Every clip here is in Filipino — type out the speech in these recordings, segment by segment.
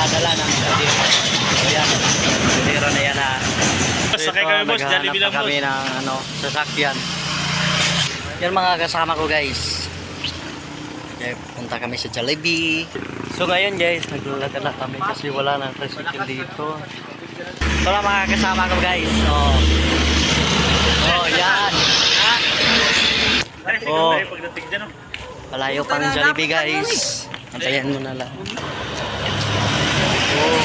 nagdadala ng kadiro. So yan, kadiro na yan ha. Sakay kami boss, Jollibee lang boss. Kami ng sasakyan. Yan mga kasama ko guys. Okay, punta kami sa Jollibee. So ngayon guys, naglalakad na kami kasi wala nang tricycle dito. So lang mga kasama ko guys. Oh yan. Oh. Malayo pang Jollibee guys. Antayan mo na lang. Oh.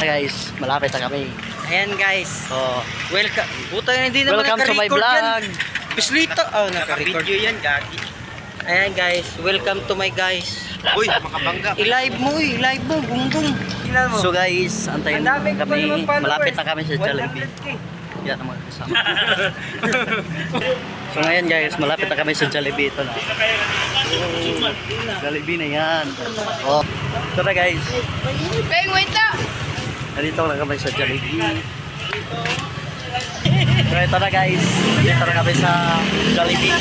Guys, malapit na kami. Ayan guys. Oh. Welcome. Puta yun, hindi naman Welcome to my naka-record yan. vlog. Pislito. Oh, naka-record. Video yan, gagi. Ayan guys, welcome to my guys. Uy, makabangga. I-live mo, gunggong. Ilan mo? So guys, antayin Ang dami ko pa kami. naman followers. Malapit na kami sa Jollibee. 100K. Yan ang mga kasama. So ngayon guys, malapit na kami sa Jollibee. Ito na. Jollibee na yan. Oh. Ito na guys. Beng, wait na! Nandito na kami sa Jollibee. So ito na guys. Nandito na kami sa Jollibee.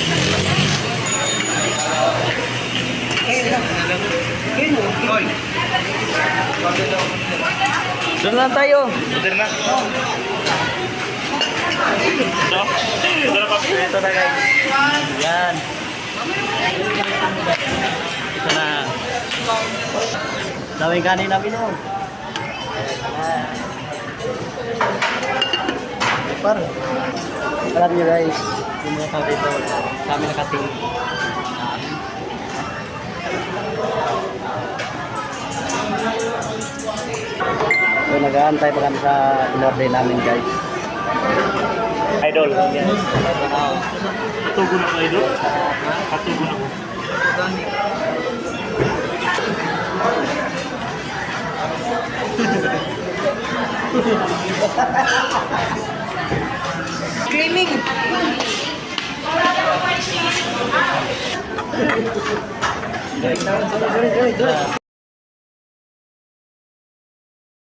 Doon lang tayo. Order na. Ito na guys. Yan. Ito na. Daming kanin namin oh. Par. Alam nyo guys, yung mga kami dito, kami nakatingin. So nag-aantay pa kami sa in-order namin guys. Idol. Yan. Katugon ako, idol. Katugon ako. Screaming.